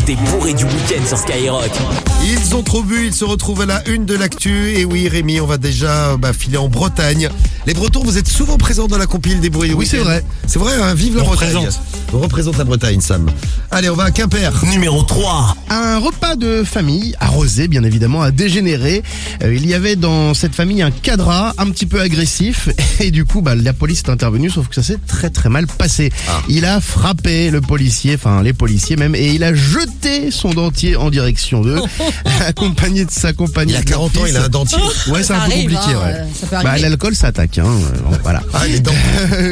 L'actualité bourrée du week-end sur Skyrock. Ils ont trop bu, ils se retrouvent à la une de l'actu. Et oui, Rémi, on va déjà filer en Bretagne. Les Bretons, vous êtes souvent présents dans la compile des bruits du Oui, week-end. c'est vrai. C'est vrai, hein, vive la Bretagne. On représente la Bretagne, Sam. Allez, on va à Quimper. Numéro 3. Un repas de famille, arrosé bien évidemment, a dégénéré. Il y avait dans cette famille un cadra un petit peu agressif. Et du coup, la police est intervenue, sauf que ça s'est très très mal passé. Il a frappé le policier, enfin les policiers même, et il a jeté son dentier en direction d'eux, accompagné de sa compagne. Il a 40 ans, il a un dentier. Ouais, c'est un peu compliqué, ouais. Ça peut arriver. L'alcool, ça attaque, hein. Voilà. Ah, les dents.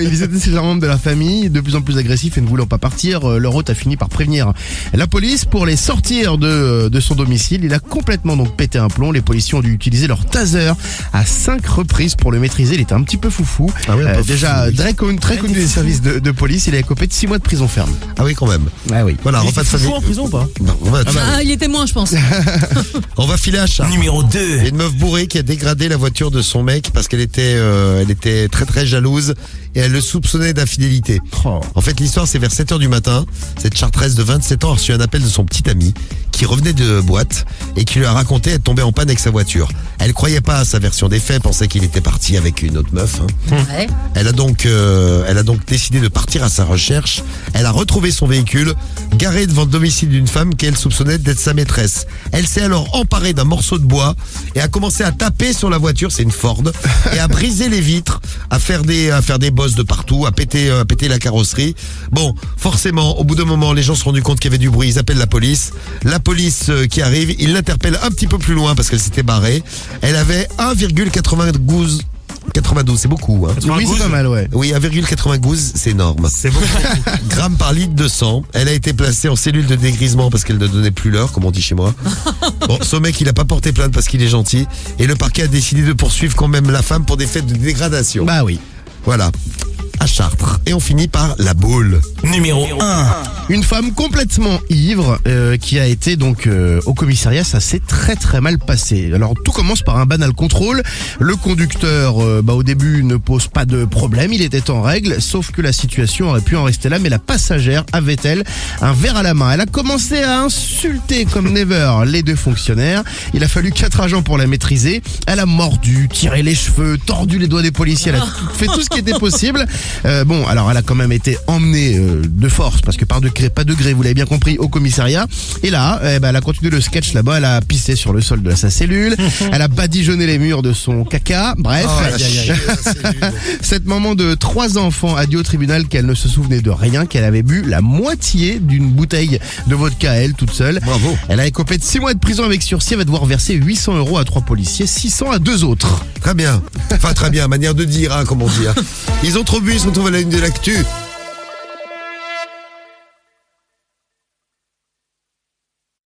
Ils étaient ces membres de la famille, de plus en plus agressifs et ne voulant pas partir. Leur hôte a fini par prévenir la police pour les sortir de son domicile. Il a complètement donc pété un plomb. Les policiers ont dû utiliser leur taser à 5 reprises pour le maîtriser. Il était un petit peu foufou. Ah oui, un peu déjà fou, oui. très connu des services de police. Il a écopé de 6 mois de prison ferme. Ah oui, quand même. Ah oui. Voilà, repas de famille. en prison ou pas? Bon, Il était moins, je pense. on va filer à Chartres. Numéro 2. Il y a une meuf bourrée qui a dégradé la voiture de son mec parce qu'elle était très très jalouse et elle le soupçonnait d'infidélité. Oh. En fait, l'histoire, c'est vers 7h du matin. Cette Chartraise de 27 ans a reçu un appel de son petit ami qui revenait de boîte et qui lui a raconté être tombé en panne avec sa voiture. Elle croyait pas à sa version des faits, pensait qu'il était parti avec une autre meuf. Ouais. Elle a donc décidé de partir à sa recherche. Elle a retrouvé son véhicule garé devant le domicile d'une femme qu'elle soupçonnait d'être sa maîtresse. Elle s'est alors emparée d'un morceau de bois et a commencé à taper sur la voiture, c'est une Ford, et à briser les vitres, à faire des bosses de partout, à péter la carrosserie. Bon, forcément, au bout d'un moment, les gens se sont rendus compte qu'il y avait du bruit, ils appellent la police. La police qui arrive, ils l'interpellent un petit peu plus loin parce qu'elle s'était barrée. Elle avait 1,92, c'est beaucoup, hein. Oui, c'est pas mal, ouais. Oui, 1,92, c'est énorme. C'est beaucoup. Grammes par litre de sang. Elle a été placée en cellule de dégrisement parce qu'elle ne donnait plus l'heure, comme on dit chez moi. Bon, son mec, il a pas porté plainte parce qu'il est gentil. Et le parquet a décidé de poursuivre quand même la femme pour des faits de dégradation. Bah oui. Voilà. À Chartres. Et on finit par la Baule. Numéro 1. Une femme complètement ivre qui a été donc au commissariat. Ça s'est très très mal passé. Alors tout commence par un banal contrôle. Le conducteur au début ne pose pas de problème, il était en règle, sauf que la situation aurait pu en rester là. Mais la passagère avait, elle, un verre à la main. Elle a commencé à insulter comme never les deux fonctionnaires. Il a fallu 4 agents pour la maîtriser. Elle a mordu, tiré les cheveux, tordu les doigts des policiers. Elle a fait tout ce qui était possible. Alors elle a quand même été emmenée de force, parce que pas de gré, vous l'avez bien compris, au commissariat. Et là, elle a continué le sketch là-bas. Elle a pissé sur le sol de sa cellule. Elle a badigeonné les murs de son caca. Bref, cette maman de 3 enfants a dit au tribunal qu'elle ne se souvenait de rien, qu'elle avait bu la moitié d'une bouteille de vodka, elle, toute seule. Bravo. Elle a écopé de 6 mois de prison avec sursis. Elle va devoir verser 800 € à 3 policiers, 600 à 2 autres. Très bien. Enfin, très bien. Manière de dire, hein, comme on dit. Hein. Ils ont trop bu, ils se retrouvent à la une de l'actu.